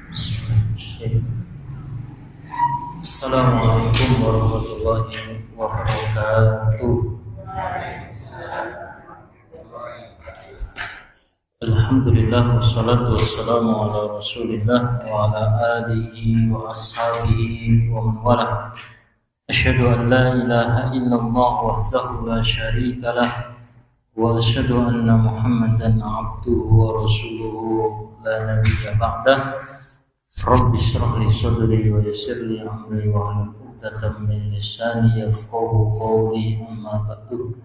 Assalamualaikum warahmatullahi wabarakatuh. Alhamdulillah wassalatu wassalamu ala Rasulillah wa ala alihi wa ashabihi wa man walah. Asyhadu an la ilaha illallah wahdahu la syarika lah wa asyhadu anna Muhammadan abduhu wa rasuluhu la nabiyya ba'dah. Rabbi shrah li sadri wa yassir li amri wa hlul 'uqdatam min lisani yafqahu qawli, amma ba'du.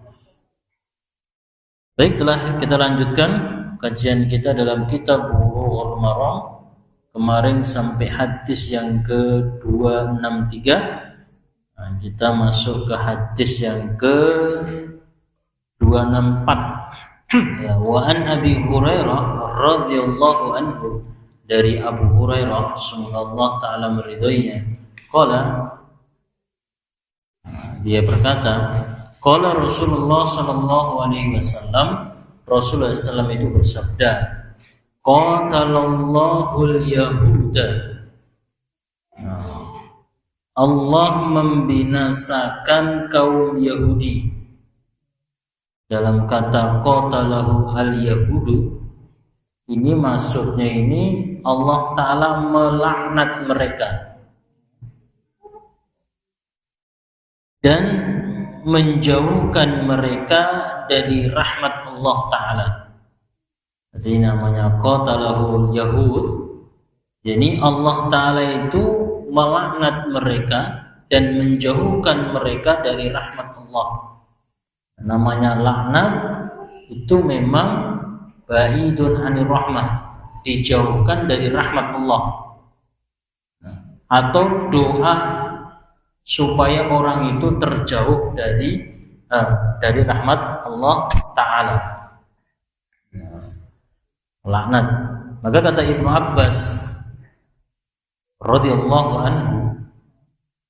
Baik, telah kita lanjutkan kajian kita dalam kitab Bulughul Maram. Kemarin sampai hadis yang ke-263. Nah, kita masuk ke hadis yang ke-264. Ya, wa an Abi Hurairah radhiyallahu anhu, dari Abu Hurairah semoga Allah taala meridhoinya, qala, dia berkata, qala Rasulullah sallallahu alaihi wasallam, Rasulullah SAW itu bersabda, qatalallahu al-yahuda, Allah membinasakan kaum Yahudi. Dalam kata qatalahu al-yahudu ini maksudnya ini Allah Ta'ala melaknat mereka dan menjauhkan mereka dari rahmat Allah Ta'ala. Jadi namanya qatalahul yahud, jadi Allah Ta'ala itu melaknat mereka dan menjauhkan mereka dari rahmat Allah. Namanya laknat itu memang ba'idun anir rahmah, dijauhkan dari rahmat Allah, atau doa supaya orang itu terjauh dari rahmat Allah Ta'ala. Laknat. Maka kata Ibnu Abbas radhiyallahu anhu,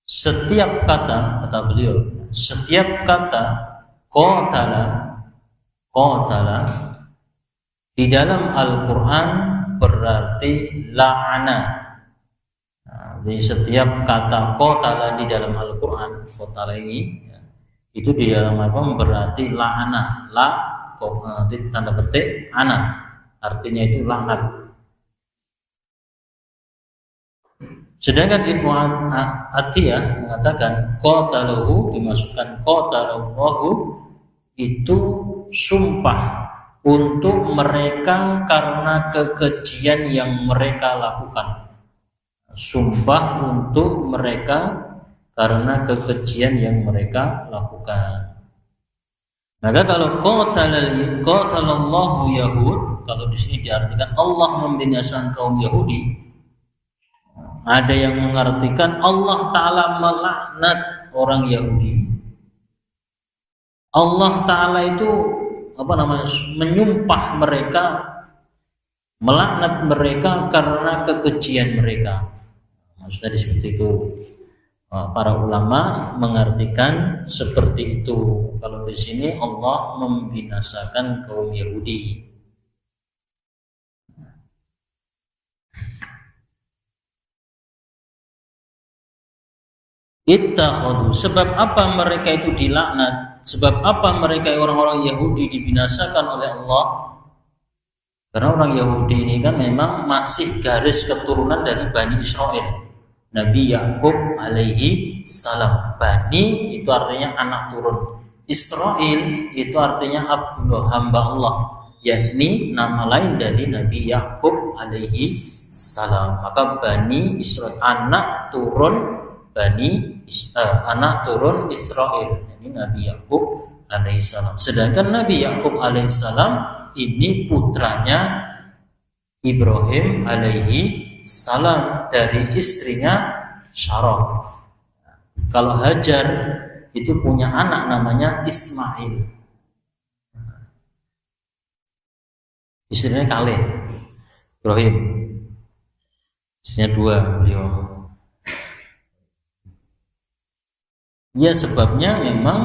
setiap kata beliau, setiap kata qatala di dalam Al-Quran berarti la'ana. Jadi setiap kata qatala di dalam Al-Quran, qatala ini ya, itu di dalam apa berarti la'ana, tanda petik ana, artinya itu laknat. Sedangkan Ibnu Atiyah mengatakan qatalahu, dimasukkan qatalallahu itu sumpah untuk mereka karena kekejian yang mereka lakukan. Sumpah untuk mereka karena kekejian yang mereka lakukan. Maka kalau qatalallahu yahud, kalau di sini diartikan Allah membinasakan kaum Yahudi, ada yang mengartikan Allah Ta'ala melaknat orang Yahudi. Allah Ta'ala itu menyumpah mereka, melaknat mereka karena kekejian mereka. Maksudnya seperti itu. Para ulama mengartikan seperti itu. Kalau di sini Allah membinasakan kaum Yahudi. Ittakhadhu, sebab apa mereka itu dilaknat? Sebab apa mereka orang-orang Yahudi dibinasakan oleh Allah? Karena orang Yahudi ini kan memang masih garis keturunan dari Bani Israel, Nabi Yakub alaihi salam. Bani itu artinya anak turun, Israel itu artinya Abdullah, hamba Allah, yakni nama lain dari Nabi Yakub alaihi salam. Maka Bani Israel, anak turun Israel, ini Nabi Yakub alaihissalam. Sedangkan Nabi Yakub alaihissalam ini putranya Ibrahim alaihissalam dari istrinya Sarah. Kalau Hajar itu punya anak namanya Ismail, istrinya Kaleh. Ibrahim istrinya dua beliau. Ya, sebabnya memang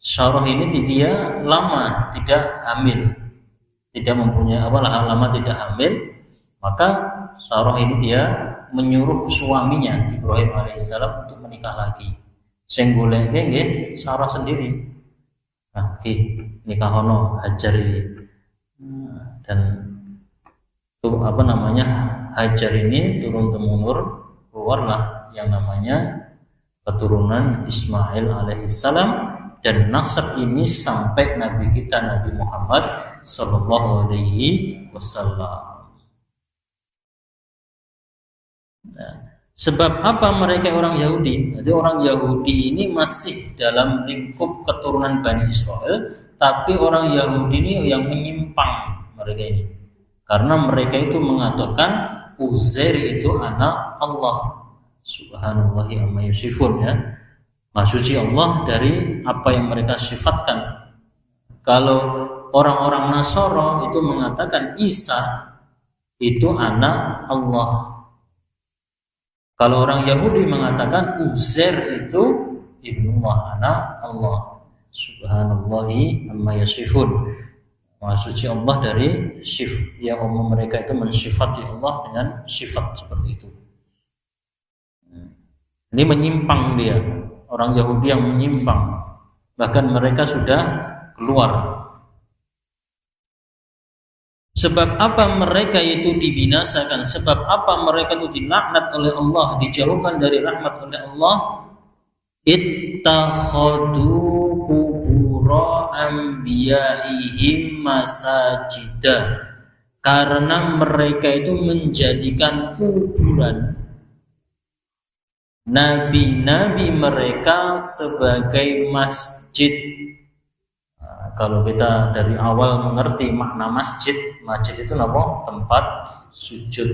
Sarah ini dia lama tidak hamil, tidak mempunyai lama tidak hamil, Maka Sarah ini dia menyuruh suaminya Ibrahim alaihissalam untuk menikah lagi. Sing goleke nggih Sarah sendiri. Nah, nikahono Hajar ini. Dan itu Hajar ini turun temurun keluarlah yang namanya keturunan Ismail alaihissalam, dan nasab ini sampai Nabi kita Nabi Muhammad sallallahu alaihi wasallam. Nah, sebab apa mereka orang Yahudi? Jadi orang Yahudi ini masih dalam lingkup keturunan Bani Israel, tapi orang Yahudi ini yang menyimpang mereka ini. Karena mereka itu mengatakan Uzair itu anak Allah. Subhanallahi amma yusifun, ya. Maksudnya Allah dari apa yang mereka sifatkan. Kalau orang-orang Nasara itu mengatakan Isa itu anak Allah. Kalau orang Yahudi mengatakan Uzair itu ibnullah, anak Allah. Subhanallahi amma yasifun. Maksudnya Allah dari yang umum mereka itu mensifati Allah dengan sifat seperti itu. Ini menyimpang dia, orang Yahudi yang menyimpang. Bahkan mereka sudah keluar. Sebab apa mereka itu dibinasakan? Sebab apa mereka itu dilaknat oleh Allah, dijauhkan dari rahmat oleh Allah? Ittakhadu qubura anbiya'ihim masajida. Karena mereka itu menjadikan kuburan nabi-nabi mereka sebagai masjid. Kalau kita dari awal mengerti makna masjid itu apa? Tempat sujud,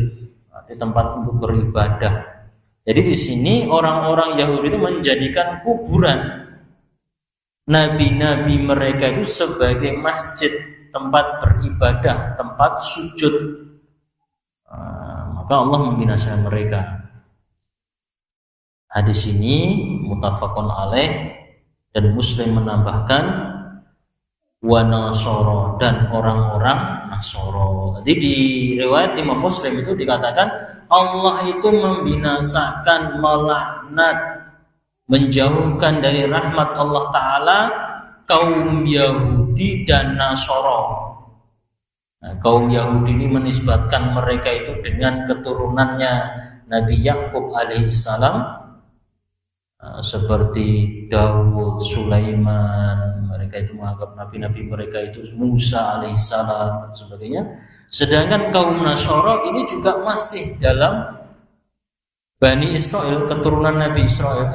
tempat untuk beribadah. Jadi di sini orang-orang Yahudi itu menjadikan kuburan nabi-nabi mereka itu sebagai masjid, tempat beribadah, tempat sujud. Maka Allah membinasakan mereka. Hadis ini muttafaqun alaih, dan Muslim menambahkan wa Nasara, dan orang-orang Nasara. Jadi di riwayat Imam Muslim itu dikatakan Allah itu membinasakan, melaknat, menjauhkan dari rahmat Allah Ta'ala kaum Yahudi dan Nasara. Nah, kaum Yahudi ini menisbatkan mereka itu dengan keturunannya Nabi Yakub alaihissalam, seperti Daud, Sulaiman. Mereka itu menganggap nabi-nabi mereka itu Musa alaihissalam dan sebagainya. Sedangkan kaum Nasara ini juga masih dalam Bani Israel, keturunan Nabi Israel,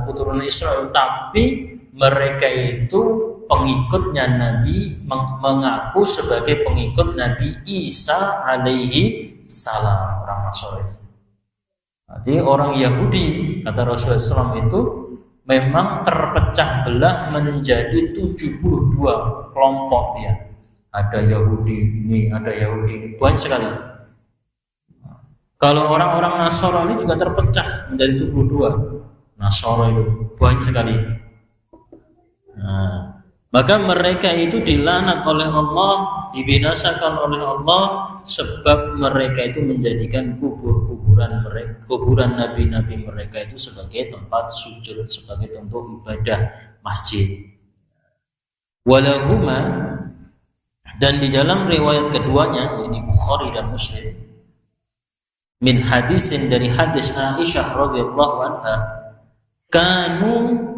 keturunan Israel, tapi mereka itu pengikutnya Nabi, mengaku sebagai pengikut Nabi Isa alaihi salam, orang Nasara. Jadi orang Yahudi, kata Rasulullah SAW, itu memang terpecah belah menjadi 72 kelompok dia. Ada Yahudi ini, ada Yahudi ini, banyak sekali. Kalau orang-orang Nasara ini juga terpecah menjadi 72. Nasara itu banyak sekali. Nah, maka mereka itu dilaknat oleh Allah, dibinasakan oleh Allah, sebab mereka itu menjadikan kuburan nabi-nabi mereka itu sebagai tempat sujud, sebagai tempat ibadah, masjid. Walahuma, dan di dalam riwayat keduanya, ini Bukhari dan Muslim, min hadisin, dari hadis Aisyah radhiyallahu anha, kanu,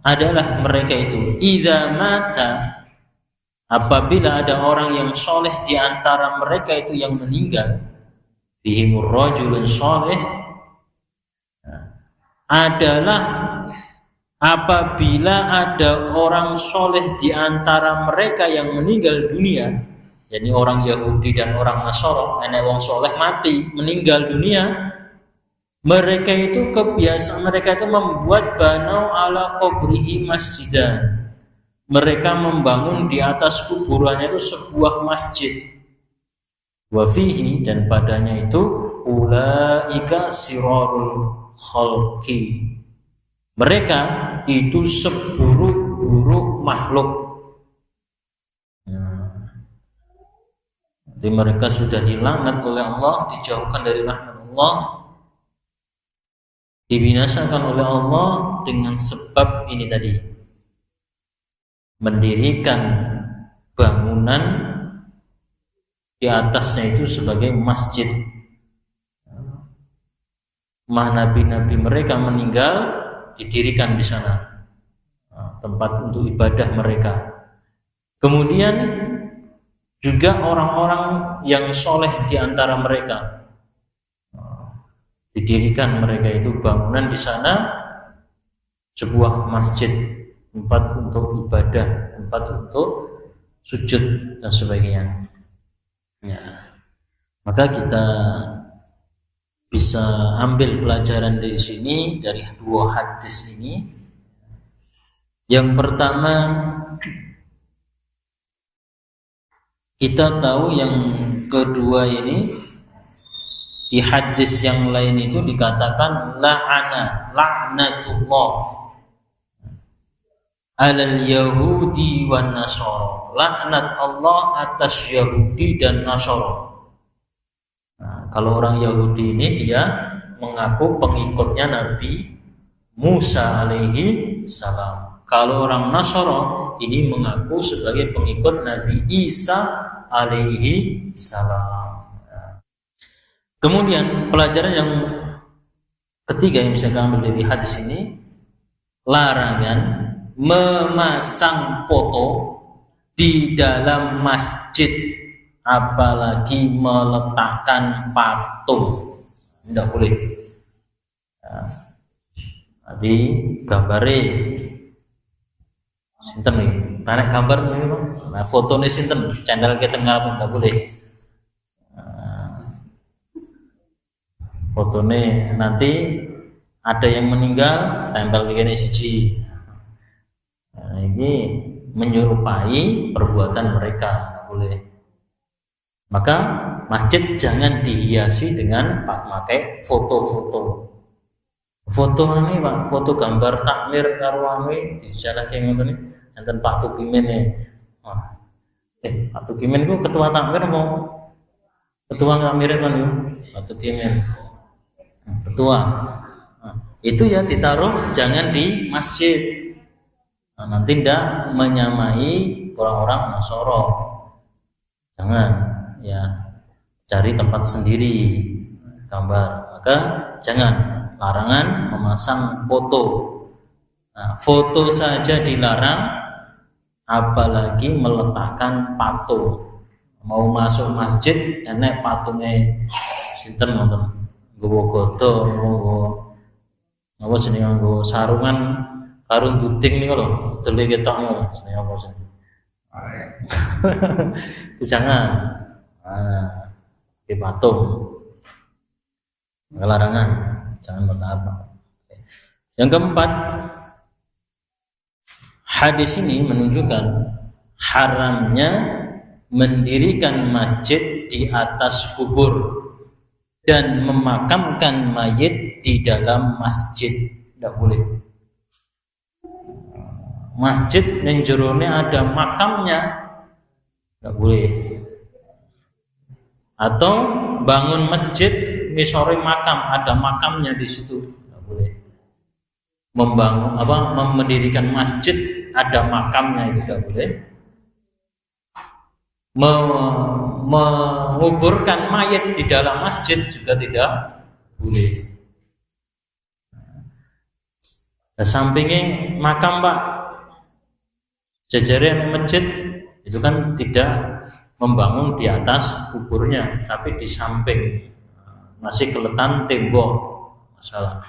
adalah mereka itu idza mata, apabila ada orang yang soleh di antara mereka itu yang meninggal, bihimur rajulun soleh, adalah apabila ada orang soleh di antara mereka yang meninggal dunia, yakni orang Yahudi dan orang Nasara, nenek wong soleh mati meninggal dunia, mereka itu kebiasaan mereka itu membuat banau ala qabrihi masjidan. Mereka membangun di atas kuburannya itu sebuah masjid. Wa fihi, dan padanya itu ulaika sirarul khalqi. Mereka itu seburuk-buruk makhluk. Jadi mereka sudah dilaknat oleh Allah, dijauhkan dari rahmat Allah, dibinasakan oleh Allah dengan sebab ini tadi, mendirikan bangunan di atasnya itu sebagai masjid. Nabi-nabi mereka meninggal, didirikan di sana tempat untuk ibadah mereka. Kemudian juga orang-orang yang soleh di antara mereka, didirikan mereka itu bangunan di sana, sebuah masjid, tempat untuk ibadah, tempat untuk sujud dan sebagainya. Ya. Maka kita bisa ambil pelajaran dari sini, dari dua hadis ini. Yang pertama, kita tahu yang kedua ini di hadis yang lain itu dikatakan laknatullah alal yahudi wan nasara, laknat Allah atas Yahudi dan Nasara. Nah, kalau orang Yahudi ini dia mengaku pengikutnya Nabi Musa alaihi salam. Kalau orang Nasara ini mengaku sebagai pengikut Nabi Isa alaihi salam. Kemudian pelajaran yang ketiga yang bisa kita ambil dari hadis ini, larangan memasang foto di dalam masjid, apalagi meletakkan patung, tidak boleh. Tadi gambare sinten nih, nanek gambar nih, nah foto nih sinten, channel kita nggak boleh. Fotonya nanti ada yang meninggal tempel begini siji. Nah, ini menyerupai perbuatan mereka, nggak boleh. Maka masjid jangan dihiasi dengan pakai foto-foto. Foto ini Pak, foto gambar takmir karwami di sana kayak ngoten nih, enten Pak Tukimin nih. Pak Tukimin itu ketua takmir mau ketua takmir kan yuk, Pak Tukimin. Ketua. Itu ya ditaruh jangan di masjid. Nanti tidak menyamai orang-orang Nasoro. Jangan ya, cari tempat sendiri gambar. Maka jangan, larangan memasang foto. Nah, foto saja dilarang, apalagi meletakkan patung. Mau masuk masjid enek patungnya sinten ngoten. Nggo goto, nggo jenenge nggo sarungan karun duding niku lho, dele ketok niku lho, jenenge apa jenenge. Jangan. Nah, di patung. Larangan, jangan bertahap. Yang keempat, hadis ini menunjukkan haramnya mendirikan masjid di atas kubur dan memakamkan mayit di dalam masjid, tidak boleh. Masjid yang jerone ada makamnya, tidak boleh. Atau bangun masjid misore makam, ada makamnya di situ, tidak boleh. Mendirikan masjid ada makamnya, itu tidak boleh. Menguburkan mayat di dalam masjid juga tidak boleh. Nah, sampingnya makam Pak, jajaran masjid itu kan tidak membangun di atas kuburnya, tapi di samping, masih kelihatan tembok, masalah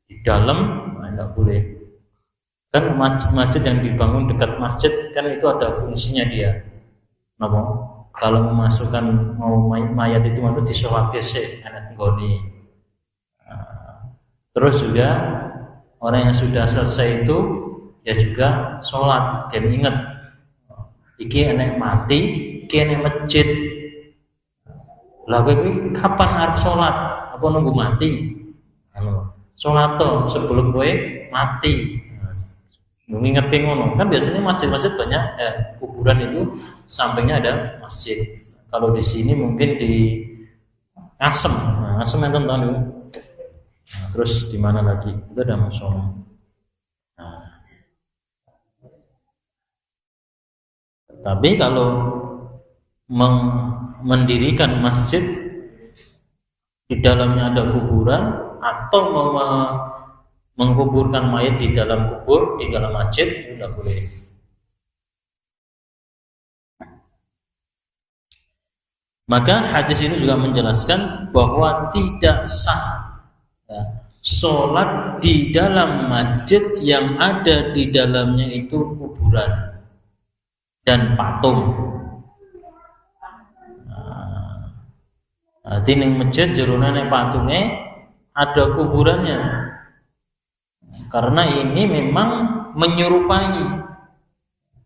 di dalam tidak boleh. Kan masjid yang dibangun dekat masjid kan itu ada fungsinya dia. Kalau memasukkan mayat itu untuk disolati anak nggoni. Terus juga orang yang sudah selesai itu ya juga sholat dan ingat iki enek mati, iki enek masjid. Lah kowe kapan arep sholat? Apa nunggu mati? Sholat sebelum kowe mati. Mengingetin ngono kan biasanya masjid-masjid banyak kuburan itu sampingnya ada masjid. Kalau di sini mungkin di Asem. Nah, Asem yang tahu. Nah, terus di mana lagi? Itu ada musola. Nah. Tapi kalau mendirikan masjid di dalamnya ada kuburan atau mengkuburkan mayat di dalam kubur, di dalam masjid, itu tidak boleh. Maka hadis ini juga menjelaskan bahwa tidak sah sholat di dalam masjid yang ada di dalamnya itu kuburan dan patung. Di masjid jerone patungnya ada kuburannya, karena ini memang menyerupai,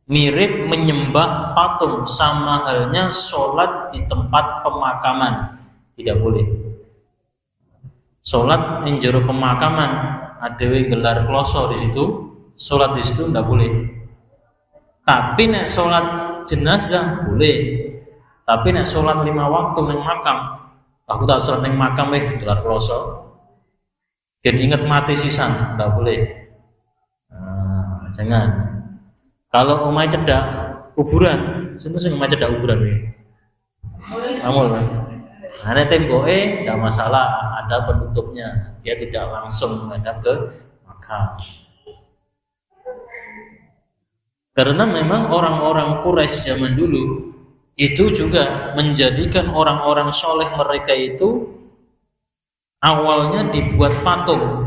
mirip menyembah patung, sama halnya sholat di tempat pemakaman tidak boleh. Sholat di jero pemakaman ada gelar kloso di situ, sholat di situ tidak boleh. Tapi nek sholat jenazah boleh. Tapi nek sholat 5 waktu neng makam, aku tak sholat neng makam gelar kloso. Dan ingat mati sisan, tidak boleh. Nah, jangan. Kalau omai cedak kuburan, sinten sing omai cedak kuburan iki? Amul kan? Ada temboknya, tidak masalah, ada penutupnya. Dia tidak langsung menghadap ke makam. Karena memang orang-orang Quraisy zaman dulu itu juga menjadikan orang-orang soleh mereka itu awalnya dibuat patung.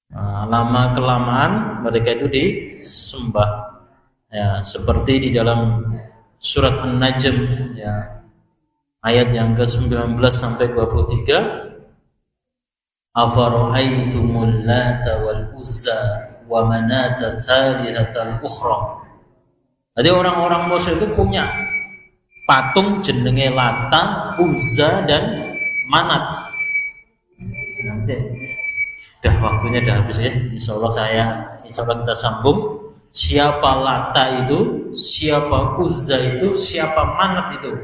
Nah, lama kelamaan mereka itu disembah, ya, seperti di dalam surat An-Najm, ya, ayat yang ke-19 sampai 23. Afara'aitumul Lata wal Uzza wa Manata tsalitsatal ukhra. Jadi orang-orang musyrik itu punya patung jenenge Lata, Uzza dan Manat. Nanti udah waktunya udah habis ya. Insya Allah kita sambung. Siapa Lata itu, siapa Uzza itu, siapa Manat itu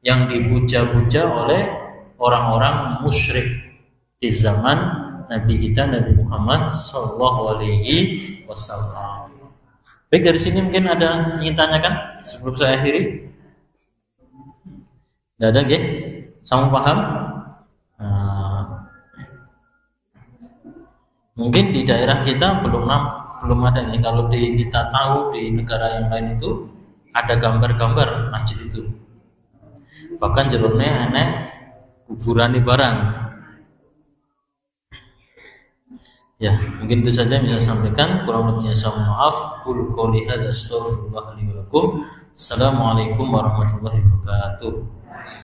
yang dipuja-puja oleh orang-orang musyrik di zaman Nabi kita Nabi Muhammad Sallallahu Alaihi Wasallam. Baik, dari sini mungkin ada yang ingin tanyakan sebelum saya akhiri. Tidak ada, ya? Sama paham? Mungkin di daerah kita belum ada nih. Kalau kita tahu di negara yang lain itu ada gambar-gambar masjid itu. Bahkan jerone aneh kuburan di barang. Ya, mungkin itu saja yang bisa saya sampaikan. Kurang lebihnya saya mohon maaf. Qul qouli hadza astaghfirullah li wa lakum. Assalamualaikum warahmatullahi wabarakatuh.